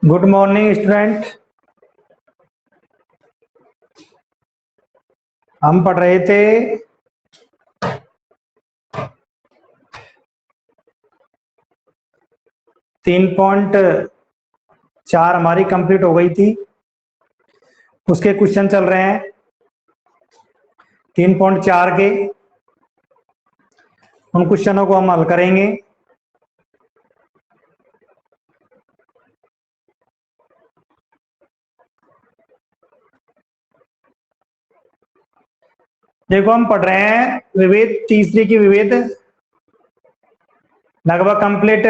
Good morning student. हम पढ़ रहे थे तीन पॉइंट चार हमारी कंप्लीट हो गई थी, उसके क्वेश्चन चल रहे हैं 3.4 के। उन क्वेश्चनों को हम हल करेंगे। देखो हम पढ़ रहे हैं विविध तीसरी की विविध लगभग कंप्लीट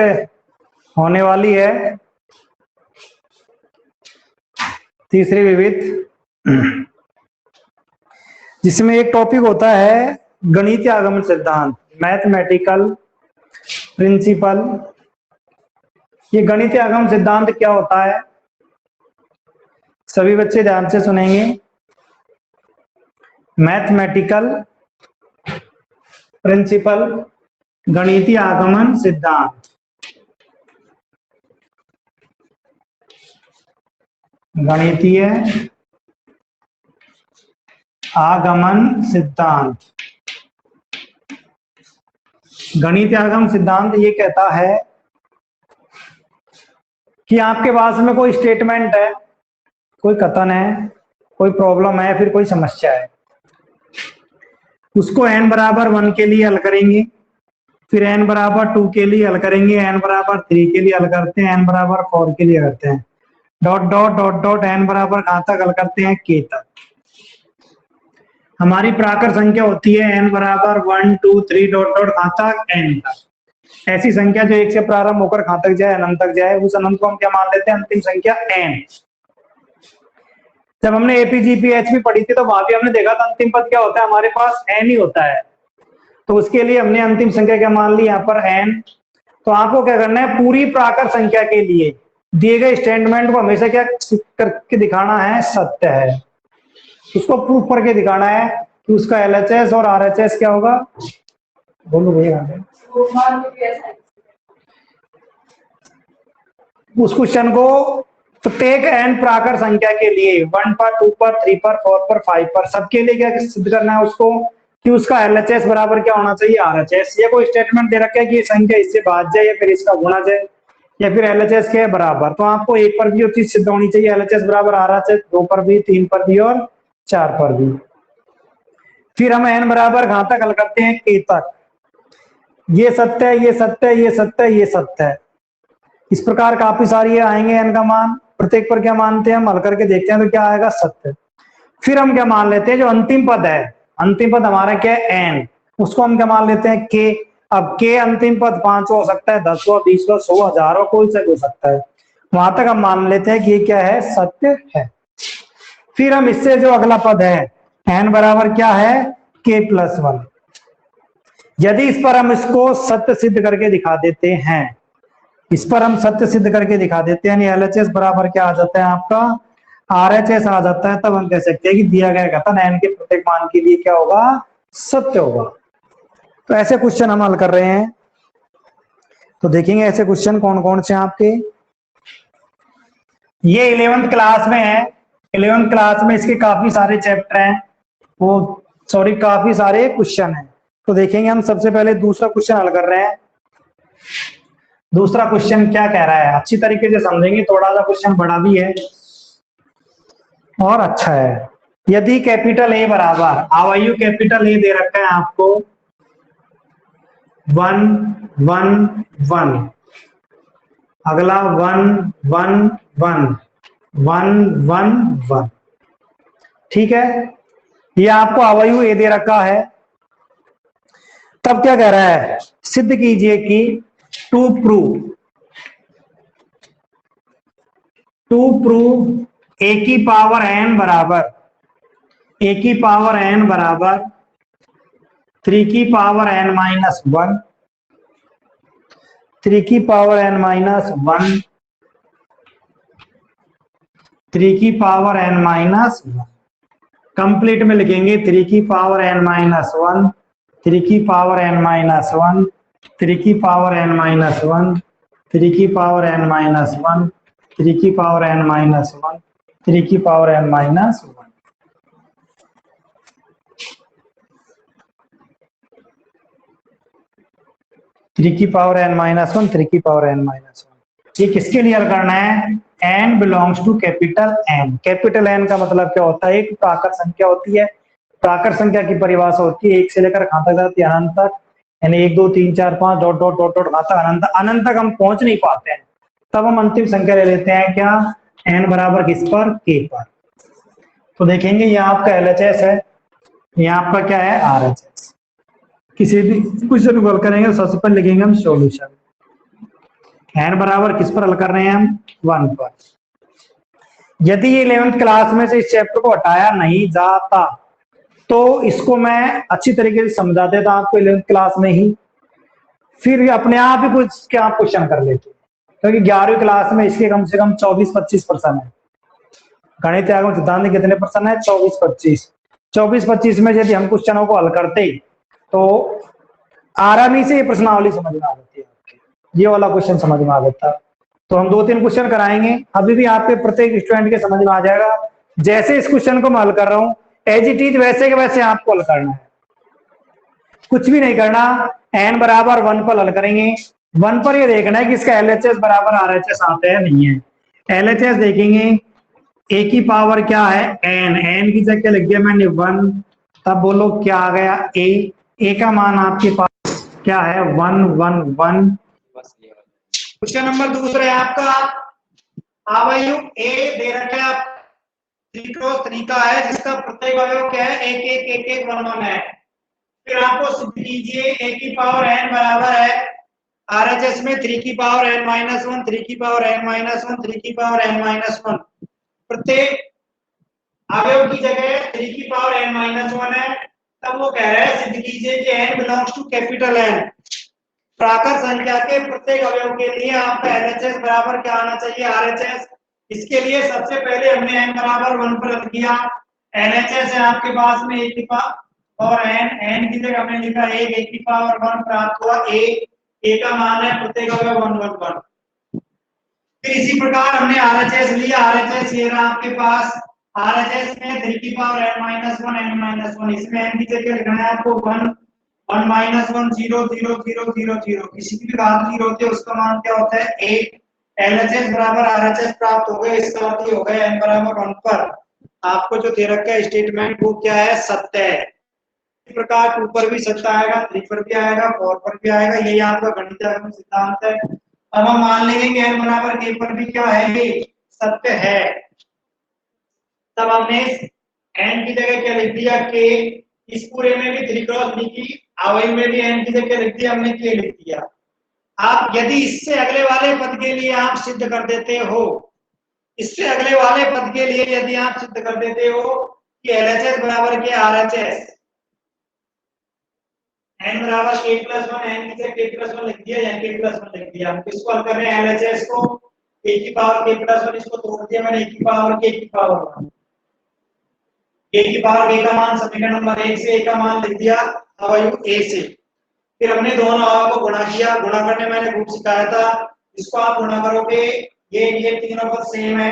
होने वाली है। तीसरी विविध जिसमें एक टॉपिक होता है गणितीय आगमन सिद्धांत, मैथमेटिकल प्रिंसिपल। ये गणितीय आगमन सिद्धांत क्या होता है, सभी बच्चे ध्यान से सुनेंगे। मैथमेटिकल प्रिंसिपल, गणितीय आगमन सिद्धांत। गणितीय आगमन सिद्धांत। गणितीय आगमन सिद्धांत ये कहता है कि आपके पास में कोई स्टेटमेंट है, कोई कथन है, कोई प्रॉब्लम है, फिर कोई समस्या है, उसको n बराबर 1 के लिए हल करेंगे, फिर n बराबर 2 के लिए हल करेंगे, n बराबर 3 के लिए हल करते हैं, n बराबर 4 के लिए करते हैं, dot dot dot dot n बराबर कहां तक हल करते हैं, k तक। हमारी प्राकृत संख्या होती है n बराबर 1 2 3 डॉट डॉट कहां तक, n तक। ऐसी संख्या जो एक से प्रारंभ होकर कहां तक जाए, अनंत तक जाए, उस अनंत को हम क्या मान लेते हैं, अंतिम संख्या n। जब हमने एपीजीपीएचपी पढ़ी थी तो वहां भी हमने देखा था अंतिम पद क्या होता है, हमारे पास n ही होता है। तो उसके लिए हमने अंतिम संख्या क्या मान ली, यहाँ पर n। तो आपको क्या करना है, पूरी प्राकृत संख्या के लिए दिए गए स्टेटमेंट को हमेशा क्या करके दिखाना है, सत्य है। उसको प्रूफ करके दिखाना है कि उसका एलएचएस और आरएचएस क्या होगा, बोलो भैया। उस क्वेश्चन को प्रत्येक n प्राकृत संख्या के लिए 1 पर 2 पर 3 पर 4 पर 5 पर सबके लिए क्या सिद्ध करना है उसको कि उसका एलएचएस बराबर क्या होना चाहिए, आरएचएस। ये कोई स्टेटमेंट दे रखा है कि ये संख्या इससे भाज्य या फिर इसका गुणा जाए या फिर एलएचएस के बराबर, तो आपको एक पर भी वो चीज सिद्ध होनी चाहिए, एलएचएस बराबर आरएचएस, 2 पर भी, 3 पर भी और 4 पर भी। फिर हम n बराबर कहां तक हल करते हैं, k तक। ये सत्य है, ये सत्य है, ये सत्य है, ये सत्य है। इस प्रकार काफी सारी आएंगे n का मान, प्रत्येक पर क्या मानते हैं हम, हल करके देखते हैं तो क्या आएगा, सत्य। फिर हम क्या मान लेते हैं, जो अंतिम पद है, अंतिम पद हमारा क्या है, n, उसको हम क्या मान लेते हैं, k। अब k अंतिम पद 5 हो सकता है, 10 हो, 20 हो, 100, 1000 हो, कोई सा हो सकता है। वहां तक हम मान लेते हैं कि ये क्या है, सत्य है। फिर हम इससे जो अगला पद है n बराबर क्या है, k+1, यदि इस पर हम इसको सत्य सिद्ध करके दिखा देते हैं, इस पर हम सत्य सिद्ध करके दिखा देते हैं, एलएचएस बराबर क्या आ जाता है आपका, आरएचएस आ जाता है, तब हम कह सकते हैं कि दिया गया कथन n के प्रत्येक मान के लिए क्या होगा, सत्य होगा। तो ऐसे क्वेश्चन हम हल कर रहे हैं। तो देखेंगे ऐसे क्वेश्चन कौन कौन से आपके। ये 11th क्लास में है, 11th क्लास में इसके काफी सारे चैप्टर हैं, वो सॉरी काफी सारे क्वेश्चन हैं। तो देखेंगे हम सबसे पहले दूसरा क्वेश्चन हल कर रहे हैं। दूसरा क्वेश्चन क्या कह रहा है, अच्छी तरीके से समझेंगे, थोड़ा सा क्वेश्चन बड़ा भी है और अच्छा है। यदि कैपिटल ए बराबर, आवायु कैपिटल ए दे रखा है आपको 1 1 1, अगला 1 1 1 1 1 1, ठीक है, ये आपको आवायु ए दे रखा है। तब क्या कह रहा है, सिद्ध कीजिए कि टू प्रूव ए की पावर n बराबर, a की पावर n बराबर 3 की पावर n माइनस 1, 3 की पावर n माइनस 1, 3 की पावर n माइनस 1, कंप्लीट में लिखेंगे 3 की पावर n माइनस 1, 3 की पावर n माइनस 1, 3 की पावर n माइनस 1, 3 की पावर n माइनस 1, 3 की पावर n माइनस 1, 3 की पावर n माइनस 1। थ्री की पावर n माइनस 1, 3 की पावर n माइनस 1। ये किसके लिए हल करना है? n belongs to capital N। Capital N का मतलब क्या होता है? एक प्राकृत संख्या होती है। प्राकृत संख्या की परिभाषा होती है 1 से लेकर कहां तक जाती है? अनंत तक। यानी 1 2 3 4 5 डॉट डॉट डॉट डॉट खाता अनंत। अनंत तक हम पहुंच नहीं पाते हैं, तब हम अंतिम संख्या ले लेते हैं क्या? n बराबर किस पर? k पर। तो देखेंगे यहाँ आपका LHS है, यहाँ आपका क्या है? RHS। किसी भी क्वेश्चन को हल करेंगे तो सबसे पहले लिखेंगे हम सॉल्यूशन। n बराबर किस पर हल कर रहे हैं हम? 1 पर। यदि 11th क्लास में से इस चैप्टर को हटाया नहीं जाता तो इसको मैं अच्छी तरीके से समझा देता आपको 11th क्लास में ही, फिर अपने आप ही कुछ क्या क्वेश्चन कर लेते, क्योंकि 11वीं क्लास में इसके कम से कम 24-25% है। गणित आगम सिद्धांत में कितने परसेंट है? 24-25। 24-25 में यदि हम क्वेश्चनों को हल करते तो आरामी से ये प्रश्नावली समझ में आ जाती है, ये वाला क्वेश्चन समझ में आ जाता। तो हम 2-3 क्वेश्चन कराएंगे, अभी भी आपके प्रत्येक स्टूडेंट के समझ में आ जाएगा। जैसे इस क्वेश्चन को मैं हल कर रहा हूं एज इट इज वैसे के वैसे आपको हल करना है, कुछ भी नहीं करना। n बराबर 1 पर हल करेंगे। 1 पर ये देखना है कि इसका LHS बराबर RHS आता है नहीं है। LHS देखेंगे, a की पावर क्या है? n की जगह लिख दिया मैंने 1, तब बोलो क्या आ गया? a का मान आपके पास क्या है? 1 1 1। क्वेश्चन नंबर दूसरा है आपका, आयु a दे रखा है 3 क्रॉस 3 का है, जिसका प्रत्येक अवयव क्या है? 1 1 1 1 1 1 है। फिर आपको सिद्ध कीजिए a की पावर n बराबर है RHS में 3 की पावर n माइनस 1, 3 की पावर n माइनस 1, 3 की पावर n माइनस 1। प्रत्येक अवयव की जगह 3 की पावर n माइनस 1 है। तब वो कह रहा है सिद्ध कीजिए कि n belongs to capital N। प्राकृत संख्या के प्रत्येक अवयव के लिए आपका LHS बराबर क्या आना चाहिए? RHS। इसके लिए सबसे पहले हमने n बराबर 1 पर रख दिया। LHS है आपके पास में 1 की पावर n की जगह हमने लिखा 1 1 की पावर 1 प्राप्त हुआ। a का मान है प्रत्येक अवयव 1 1 1। फिर इसी प्रकार हमने RHS लिया। RHS ये रहा आपके पास। RHS में 3 की power n minus 1 n minus 1, इसमें n की जगह लिखना है आपको 1 1 माइनस 1 0 0 0 0 0। किसी भी घात 0 होते है उसका मान क्या होता है? 1। LHS बराबर RHS प्राप्त हो गए। इसका अर्थ हो गया n बराबर 1 पर आपको जो दे रखा है स्टेटमेंट वो क्या है? सत्य है। इस प्रकार 2 पर भी सत्य आएगा, 3 पर भी आएगा, 4 पर भी आएगा। यही आपका गणितीय सिद्धांत है। अब हम मान लेंगे कि n बराबर k पर भी क्या है? ये सत्य है। तब हमने n की जगह क्या लिख दिया? k। इस पूरे में भी 3 क्रॉस 3 की अवयव में भी n की जगह लिख दिया हमने, k लिख दिया। आप यदि इससे अगले वाले पद के लिए आप सिद्ध कर देते हो, इससे अगले वाले पद के लिए यदि आप सिद्ध कर देते हो कि LHS बराबर के RHS, n बराबर k प्लस 1, n की जगह k प्लस 1 लिख दिया या k प्लस 1 लिख दिया। हम किसको हल कर रहे हैं? LHS को। a की पावर k प्लस 1, इसको तोड़ दिया मैंने a की पावर k की पावर 1। a की पावर k का मान समीकरण नंबर 1 से a का मान लिख दिया अवयव a से। फिर हमने दोनों अवयव को गुणा किया। गुणा करने मैंने खूब सिखाया था। इसको आप गुणा करोगे, ये तीनों पद सेम है,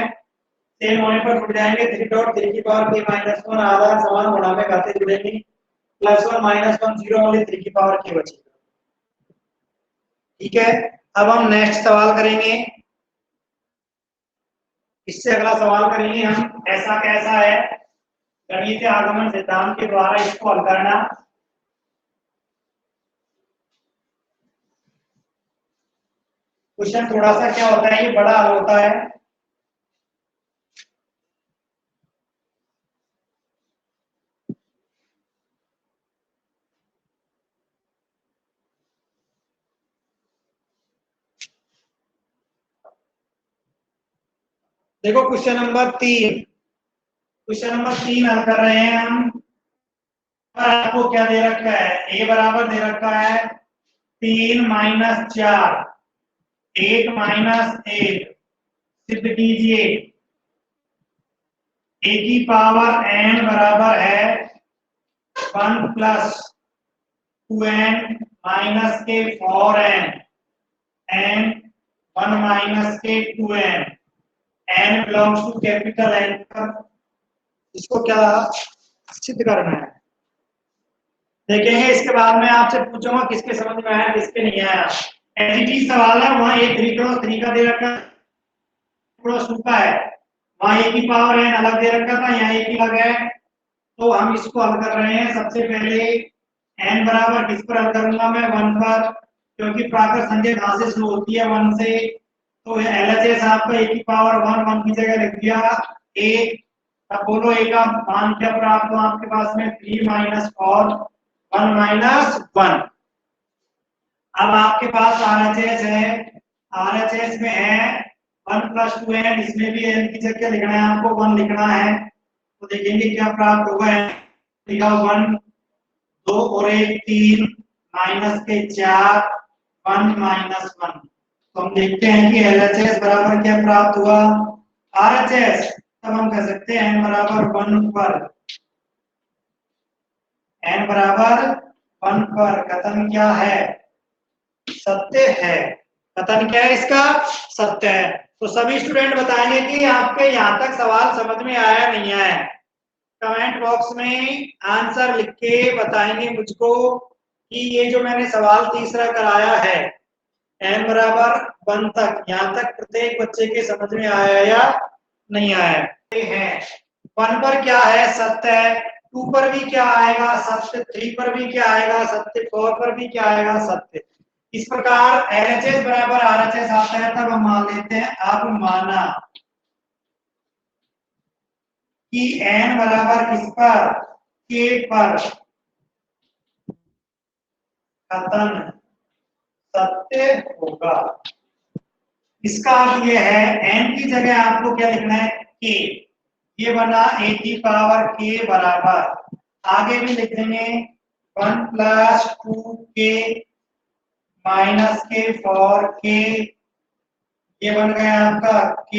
सेम होने पर जुड़ जाएंगे। 3 डॉट 3 की पावर k माइनस 1 आधा समान गुणा में खाते जुड़ेंगे। प्लस 1 माइनस 1 0 ओनली 3 की पावर k बचेगा। ठीक है, अब हम नेक्स्ट सवाल करेंगे। इससे अगला सवाल करेंगे हम, ऐसा कैसा है गणितीय आगमन सिद्धांत के द्वारा इसको हल करना। क्वेश्चन थोड़ा सा क्या होता है, ये बड़ा हल होता है। देखो क्वेश्चन नंबर 3, क्वेश्चन नंबर 3 हल कर रहे हैं हम। आपको क्या दे रखा है? a बराबर दे रखा है 3 माइनस 4 1 माइनस 1। सिद्ध कीजिए a की पावर n बराबर है 1 प्लस 2n माइनस के 4n n 1 माइनस के 2n n belongs to capital N पर इसको क्या सिद्ध करना है देखेंगे। इसके बाद में आपसे पूछूंगा किसके समझ में आया किसके नहीं आया। एलजीटी सवाल है, वहां एक 3 का दे रखा क्रॉस का है, वहां ए की पावर n अलग दे रखा था, यहाँ एक ही अलग है। तो हम इसको हल कर रहे हैं। सबसे पहले n बराबर किस पर हल करूंगा मैं 1 पर, क्योंकि प्राकृत संख्या कहां से शुरू होती है 1 से। तो एलएचएस आपका ए की पावर 1 1 की जगह लिख दिया 1। अब बोलो ए का मान क्या प्राप्त हुआ आपके पास में 3 माइनस 4 1 माइनस 1। अब आपके पास आरएचएस है, आरएचएस में है 1 प्लस 2n, इसमें भी n की जगह लिखना है आपको 1 लिखना है। तो देखेंगे क्या प्राप्त होगा। लिखा 1 2 और 1 3 माइनस के 4 1 माइनस 1। तो हम देखते हैं कि एलएचएस बराबर क्या प्राप्त हुआ आरएचएस। तब हम कह सकते हैं n बराबर 1 पर, n बराबर 1 पर कथन क्या है सत्य है। कथन क्या है इसका सत्य है। तो सभी स्टूडेंट बताएंगे कि आपके यहाँ तक सवाल समझ में आया नहीं आया। कमेंट बॉक्स में आंसर लिख के बताएंगे मुझको कि ये जो मैंने सवाल तीसरा कराया है n बराबर 1 तक, यहाँ तक प्रत्येक बच्चे के समझ में आया या नहीं आया है। 1 पर क्या है सत्य है, 2 पर भी क्या आएगा सत्य, 3 पर भी क्या आएगा सत्य, 4 पर भी क्या आएगा सत्य। इस प्रकार एलएचएस बराबर आरएचएस आता है। तब हम मान लेते हैं, अब माना कि n बराबर किस पर k पर कथन सत्य होगा। इसका अर्थ यह है n की जगह आपको क्या लिखना है k। ये बना a की पावर k बराबर, आगे भी लिखेंगे 1 प्लस 2k माइनस के फॉर k। ये बन गया आपका k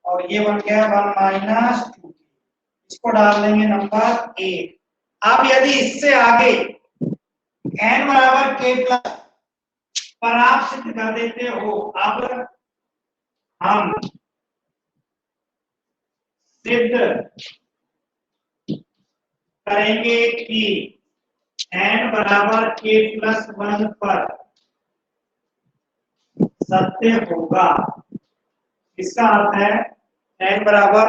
और ये बन गया 1 माइनस 2k। इसको डाल देंगे नंबर 1। अब यदि इससे आगे n बराबर k प्लस पर आप सिद्ध कर देते हो, अब हम सिद्ध करेंगे कि n बराबर k प्लस 1 पर सत्य होगा। इसका अर्थ है n बराबर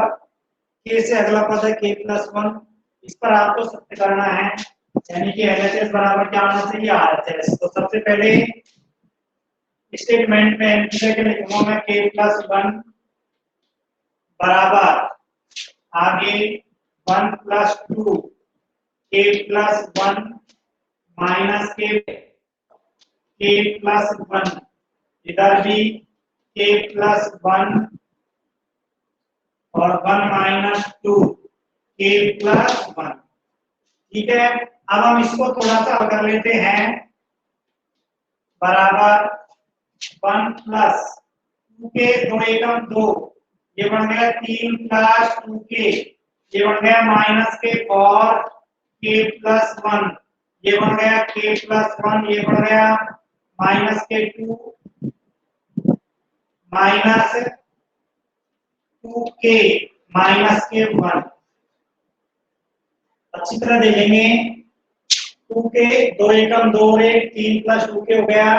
k से अगला पद है k प्लस 1, इस पर आपको सत्य करना है, यानी कि एलएचएस बराबर क्या आना चाहिए आरएचएस। तो सबसे पहले स्टेटमेंट में n की जगह लिखूंगा मैं k प्लस 1 बराबर, आगे 1 plus 2 k plus 1 minus k plus 1, इधर भी k प्लस 1 और 1 माइनस 2 k प्लस 1। ठीक है, अब हम इसको थोड़ा सा हल कर लेते हैं। बराबर 1 प्लस 2k 2 एकम 2, ये बन गया 3 प्लस 2k, ये बन गया माइनस के और k प्लस 1, ये बन गया k प्लस 1, ये बन गया माइनस के 2 माइनस 2k माइनस के 1। अच्छी तरह देखेंगे 2k 2 एकम 2 और 1 3 प्लस 2k हो गया।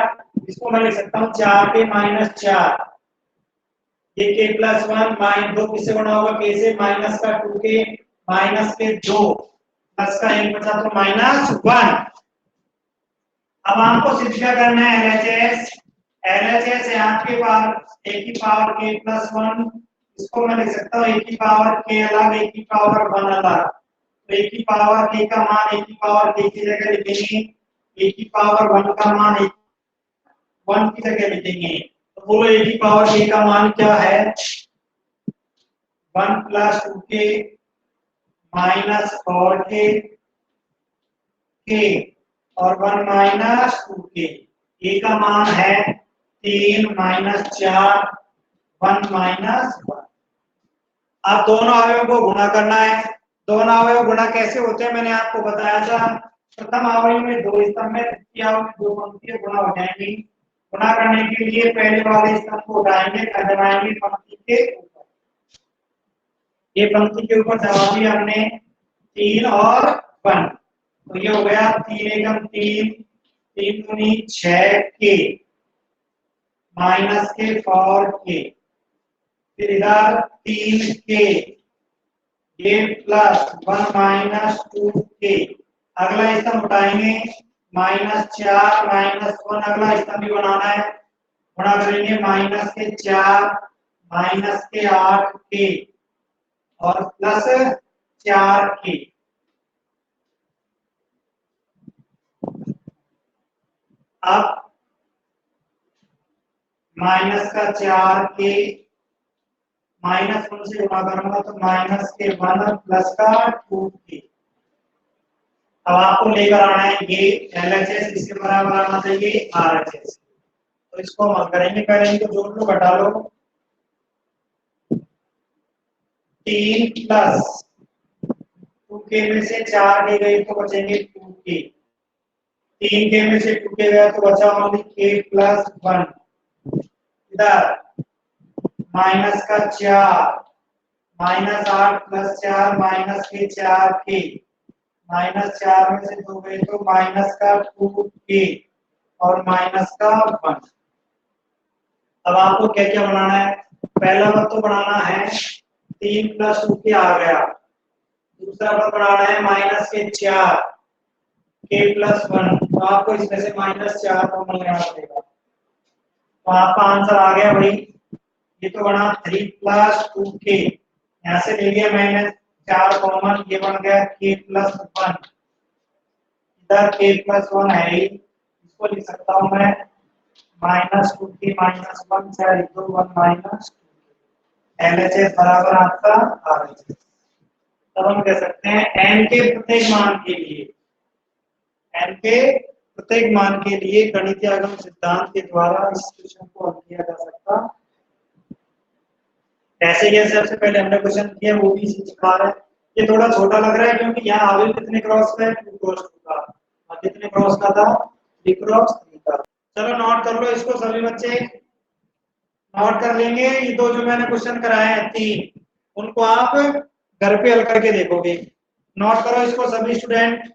इसको मैं लिख सकता हूँ 4k माइनस 4, ये k प्लस 1 माइनस 2 किससे बना होगा k से, माइनस का 2k माइनस के 2 प्लस का 1 बचा तो माइनस 1। अब आपको सिद्ध क्या करना है एलएचएस। एलएचएस है आपके पास a की पावर k प्लस 1, इसको मैं लिख सकता हूँ a की पावर k अलग a की पावर 1 अलग। तो a की पावर k का मान a की पावर k की जगह लिखेंगे, a की पावर 1 का मान 1 की जगह लिखेंगे। तो बोलो a की पावर k का मान क्या है 1 plus 2k minus 4k k और 1 माइनस 2k। a का मान है 3 माइनस 4 1 माइनस 1। अब दोनों अवयवों को गुणा करना है। दोनों अवयव गुणा कैसे होते हैं मैंने आपको बताया था। प्रथम अवयव में 2 स्तंभ में, द्वितीय अवयव में 2 पंक्तियां गुणा हो जाएंगी। गुणा करने के लिए पहले वाले स्तंभ को उठाएंगे, खा जाएंगे पंक्ति के ऊपर। ये पंक्ति के ऊपर जवाब दिया हमने 3 और 1, तो ये हो गया 3 एकम 3, 3 दूनी 6 के माइनस के 4 के, फिर इधर 3 के ये प्लस 1 माइनस 2 के, अगला स्तंभ उठाएंगे -4 -1, अगला स्तंभ भी बनाना है, गुणा करेंगे -4 -8 के और +4 के। अब -4 के -1 से गुणा करूंगा तो -1 +2 के। अब आपको लेकर आना है ये LHS इसके बराबर आना चाहिए RHS, तो इसको हम करेंगे, पहले इनको जोड़ लो घटा लो। 3 प्लस 2 के में से 4 के गए तो बचेंगे 2 के, 3 के में से 2 के गया तो बचा ओनली k + 1, इधर -4 -8 + 4 -4 के, -4 में से 2 गए तो -2 के और -1। अब आपको क्या क्या बनाना है, पहला पद तो बनाना है 3 + 2 के आ गया, दूसरा पद बनाना है -4 k + 1, तो आपको इसमें से -4 कॉमन लेना पड़ेगा, तो आपका आंसर आ गया भाई, ये तो बना 3 + 2 के, यहाँ से ले लिया मैंने 4 कॉमन, ये बन गया k + 1, इधर k + 1 है ही, इसको लिख सकता हूँ मैं -2 k -1 4 2 1 -2, LHS बराबर आपका RHS। तब हम कह सकते हैं n के प्रत्येक मान के लिए, n के प्रत्येक मान के लिए गणितीय आगम सिद्धांत के द्वारा इस क्वेश्चन को हल किया जा सकता। ऐसे कैसे सबसे पहले हमने क्वेश्चन किया वो भी इसी प्रकार है, ये थोड़ा छोटा लग रहा है क्योंकि यहाँ आगे कितने क्रॉस का है 2 क्रॉस 2 का, और कितने क्रॉस का था 3 क्रॉस 3 का। चलो नोट कर लो इसको सभी बच्चे, नोट कर लेंगे। ये दो जो मैंने क्वेश्चन कराए हैं 3, उनको आप घर पे हल करके देखोगे। नोट करो इसको सभी स्टूडेंट।